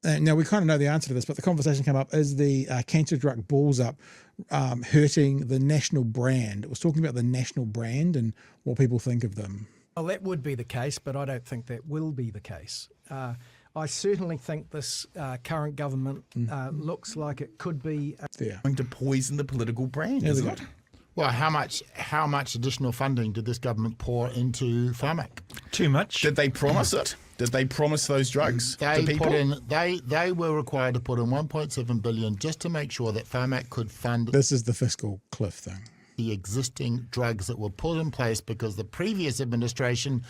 Now, we kind of know the answer to this, but the conversation came up, is the cancer drug balls up hurting the national brand? It was talking about the national brand and what people think of them. Well, that would be the case, but I don't think that will be the case. I certainly think this current government looks like it could be going to poison the political brand, isn't it? Well, how much additional funding did this government pour into pharmac? Too much. Did they promise it? Did they promise those drugs to people? They were required to put in $1.7 billion just to make sure that pharmac could fund This is the fiscal cliff thing. the existing drugs that were put in place because the previous administration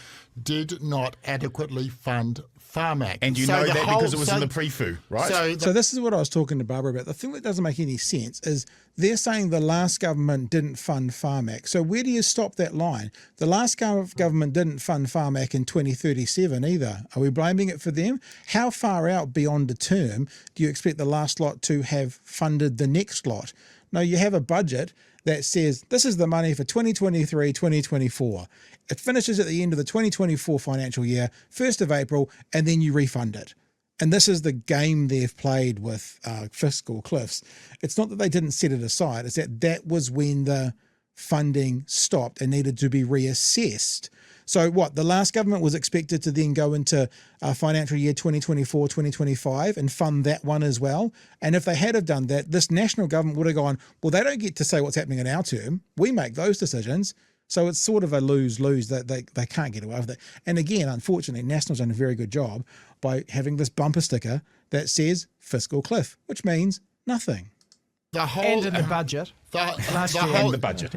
did not adequately fund pharmac. And you know that because it was in the pre-fu, right? So this is what I was talking to Barbara about. The thing that doesn't make any sense is they're saying the last government didn't fund pharmac. So where do you stop that line? The last government didn't fund pharmac in 2037 either. Are we blaming it for them? How far out beyond a term do you expect the last lot to have funded the next lot? No, you have a budget that says this is the money for 2023, 2024. It finishes at the end of the 2024 financial year, 1st of April, and then you refund it. And this is the game they've played with fiscal cliffs. It's not that they didn't set it aside, it's that that was when the funding stopped and needed to be reassessed. So what, the last government was expected to then go into financial year 2024, 2025 and fund that one as well. And if they had have done that, this national government would have gone, well, they don't get to say what's happening in our term. We make those decisions. So it's sort of a lose-lose that they can't get away with it. And again, unfortunately, National's done a very good job by having this bumper sticker that says fiscal cliff, which means nothing. And in the budget. The budget.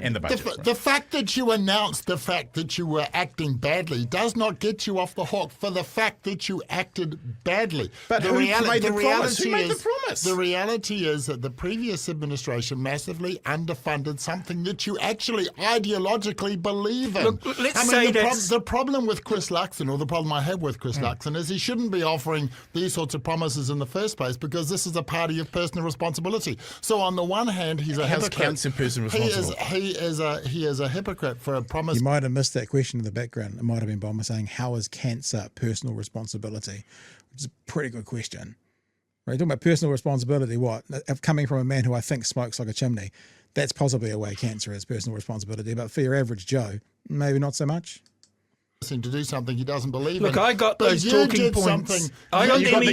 The fact that you announced the fact that you were acting badly does not get you off the hook for the fact that you acted badly. But who made the promise? Who made the promise? The reality is that the previous administration massively underfunded something that you actually ideologically believe in. Look, the problem with Chris Luxon, or the problem I have with Chris Luxon, is he shouldn't be offering these sorts of promises in the first place because this is a party of personal responsibility. So on the one hand, he's a hypocrite. Person responsible. He is a hypocrite for a promise. You might have missed that question in the background. It might have been Bomber saying, how is cancer personal responsibility? Which is a pretty good question. Right, talking about personal responsibility, what? Coming from a man who I think smokes like a chimney, that's possibly a way cancer is personal responsibility. But for your average Joe, maybe not so much. To do something he doesn't believe in. Look, I got those talking points. I got them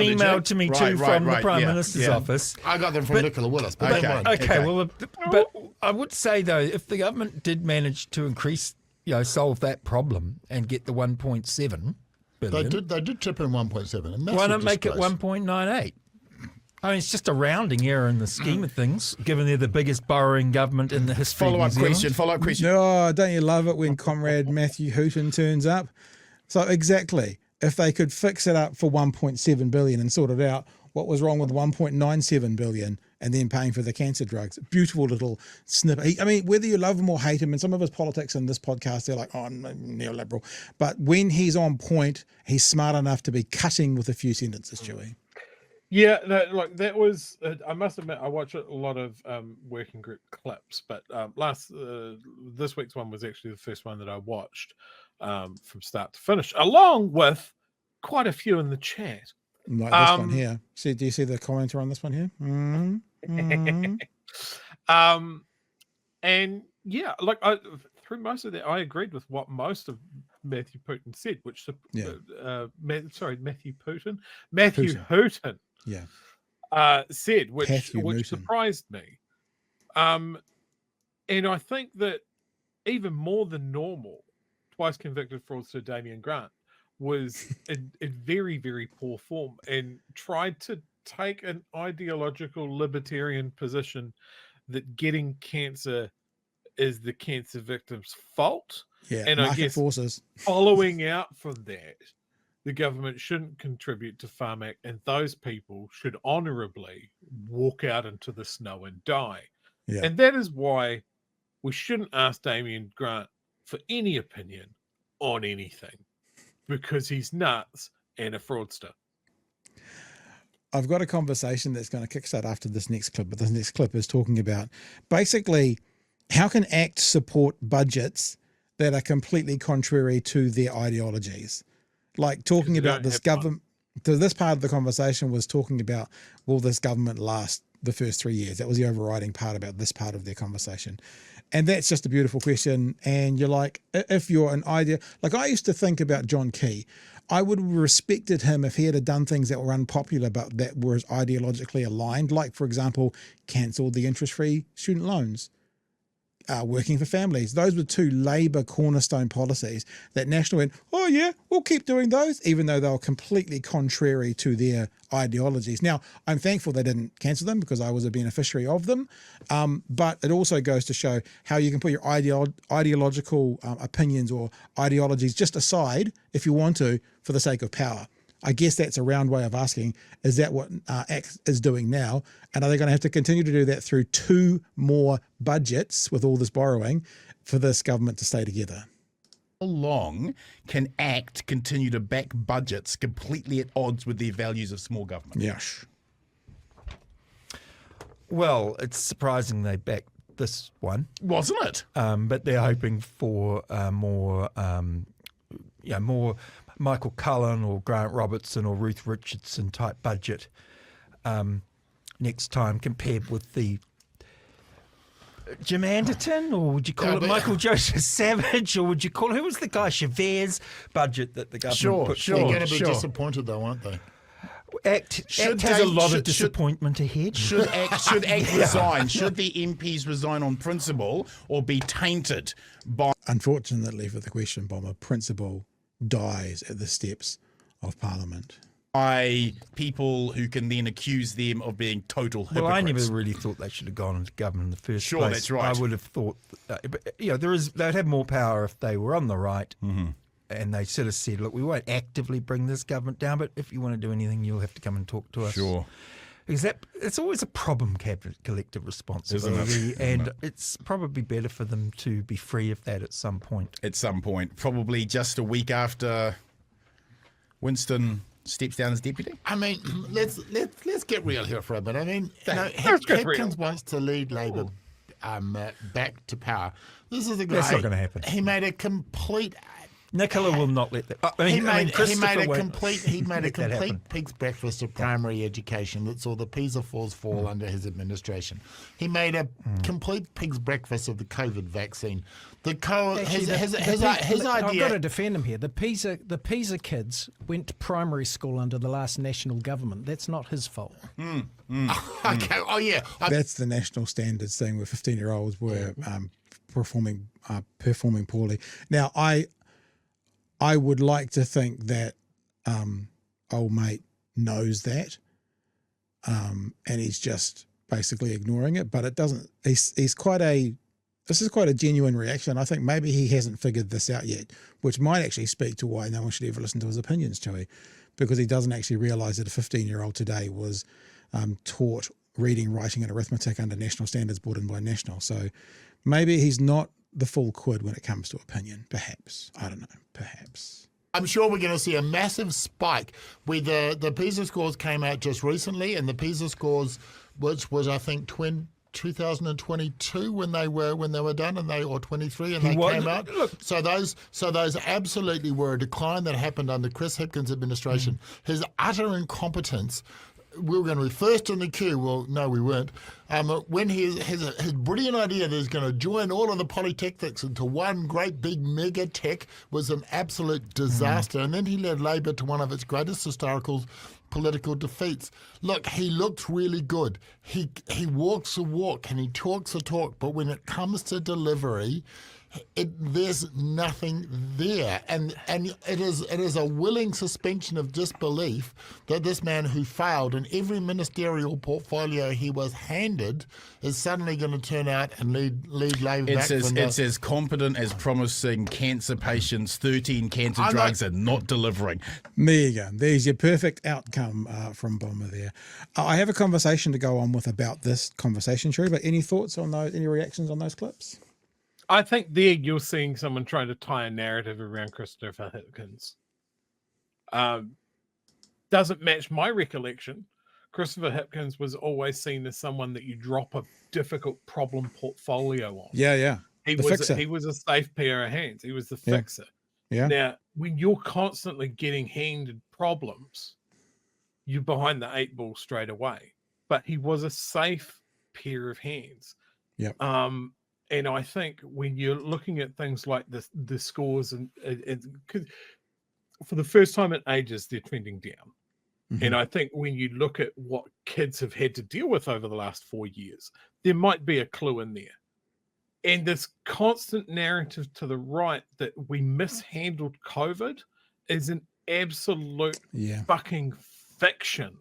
emailed to me too from the Prime Minister's office. I got them from Nicola Willis. But but I would say though, if the government did manage to increase, solve that problem and get the 1.7 billion, they did chip in 1.7. Why not make it 1.98? I mean, it's just a rounding error in the scheme of things, given they're the biggest borrowing government in the history of New Zealand. Follow-up question. Oh, don't you love it when Comrade Matthew Hooton turns up? So exactly, if they could fix it up for 1.7 billion and sort it out, what was wrong with 1.97 billion and then paying for the cancer drugs? Beautiful little snippet. I mean, whether you love him or hate him, and some of his politics in this podcast, they're like, oh, I'm neoliberal. But when he's on point, he's smart enough to be cutting with a few sentences, Chewie. Yeah, that was. I must admit, I watch a lot of working group clips, but this week's one was actually the first one that I watched from start to finish, along with quite a few in the chat. Like this one here. Do you see the commenter on this one here? Mm-hmm. And yeah, through most of that, I agreed with what most of Matthew Putin said, which Matthew Hooton. Said, which surprised me. And I think that even more than normal, twice convicted fraudster Damien Grant was in very, very poor form and tried to take an ideological libertarian position that getting cancer is the cancer victim's fault. Yeah, and I guess forces. Following out from that, the government shouldn't contribute to pharmac, and those people should honourably walk out into the snow and die. Yeah. And that is why we shouldn't ask Damien Grant for any opinion on anything, because he's nuts and a fraudster. I've got a conversation that's going to kickstart after this next clip, but this next clip is talking about basically how can ACT support budgets that are completely contrary to their ideologies. like talking about this government. So this part of the conversation was talking about, will this government last the first 3 years? That was the overriding part about this part of their conversation. And that's just a beautiful question. And you're like, if you're an idea, like I used to think about John Key, I would have respected him if he had done things that were unpopular, but that were ideologically aligned. Like, for example, cancelled the interest-free student loans. Working for families. Those were two Labour cornerstone policies that National went, oh yeah, we'll keep doing those, even though they were completely contrary to their ideologies. Now, I'm thankful they didn't cancel them because I was a beneficiary of them. But it also goes to show how you can put your ideological opinions or ideologies just aside if you want to for the sake of power. I guess that's a round way of asking, is that what ACT is doing now? And are they going to have to continue to do that through 2 more budgets with all this borrowing for this government to stay together? How long can ACT continue to back budgets completely at odds with their values of small government? Yes. Well, it's surprising they backed this one. Wasn't it? But they're hoping for more Michael Cullen or Grant Robertson or Ruth Richardson type budget next time, compared with the Jim Anderton, or would you call it Michael Joseph Savage, or would you call, who was the guy, Chavez budget that the government put They're going to be disappointed though, aren't they? ACT has a lot of disappointment ahead. Should ACT resign? Should the MPs resign on principle or be tainted by... Unfortunately for the question bomber, principle dies at the steps of Parliament. By people who can then accuse them of being total hypocrites. Well, I never really thought they should have gone into government in the first place. Sure, that's right. I would have thought, they'd have more power if they were on the right. Mm-hmm. And they sort of said, look, we won't actively bring this government down, but if you want to do anything, you'll have to come and talk to us. Sure. Because it's always a problem, collective responsibility, and it's probably better for them to be free of that at some point. At some point, probably just a week after Winston steps down as deputy. I mean, let's get real here for a bit. I mean, Hipkins wants to lead Labour back to power. This is a guy. That's not going to happen. He made a complete. Nicola will not let that. He made a complete pig's breakfast of primary education that saw the PISA falls fall under his administration. He made a complete pig's breakfast of the COVID vaccine. His idea. I've got to defend him here. The PISA kids went to primary school under the last national government. That's not his fault. Okay. Oh yeah. That's the national standards thing where 15-year-olds were performing poorly. Now I would like to think that old mate knows that, and he's just basically ignoring it. But it doesn't. This is quite a genuine reaction. I think maybe he hasn't figured this out yet, which might actually speak to why no one should ever listen to his opinions, Joey, because he doesn't actually realise that a 15-year-old today was taught reading, writing, and arithmetic under national standards brought in by National. So maybe he's not the full quid when it comes to opinion, perhaps. I don't know, perhaps. I'm sure we're going to see a massive spike where the PISA scores came out just recently, and the PISA scores, which was I think 2022 when they were done, or 23, and they came out. So those absolutely were a decline that happened under Chris Hipkins' administration. His utter incompetence. We were going to be first in the queue. Well, no, we weren't. When his brilliant idea that he's going to join all of the polytechnics into one great big mega tech was an absolute disaster. And then he led Labour to one of its greatest historical political defeats. Look, he looked really good. He walks the walk and he talks the talk. But when it comes to delivery, there's nothing there, and it is a willing suspension of disbelief that this man who failed in every ministerial portfolio he was handed is suddenly going to turn out and lead Labour back. It's as competent as promising cancer patients 13 cancer drugs and not delivering. There you go. There's your perfect outcome from Bomber there. I have a conversation to go on with about this conversation, Sherry, but any thoughts on those? Any reactions on those clips? I think there you're seeing someone trying to tie a narrative around Christopher Hipkins. Doesn't match my recollection. Christopher Hipkins was always seen as someone that you drop a difficult problem portfolio on. Yeah. He was a safe pair of hands. He was the fixer. Yeah. Now, when you're constantly getting handed problems, you're behind the 8 ball straight away. But he was a safe pair of hands. Yep. And I think when you're looking at things like the scores, and for the first time in ages, they're trending down. Mm-hmm. And I think when you look at what kids have had to deal with over the last 4 years, there might be a clue in there. And this constant narrative to the right that we mishandled COVID is an absolute fucking fiction.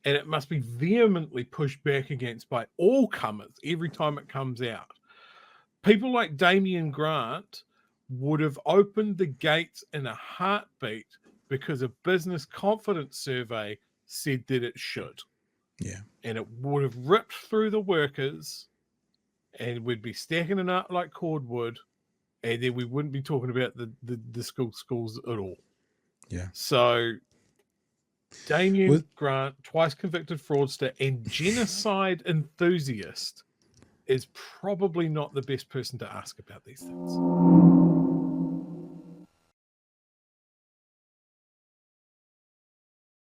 And it must be vehemently pushed back against by all comers every time it comes out. People like Damien Grant would have opened the gates in a heartbeat because a business confidence survey said that it should. Yeah. And it would have ripped through the workers, and we'd be stacking it up like cordwood, and then we wouldn't be talking about the schools at all. Yeah. So Damien Grant, twice convicted fraudster and genocide enthusiast, is probably not the best person to ask about these things.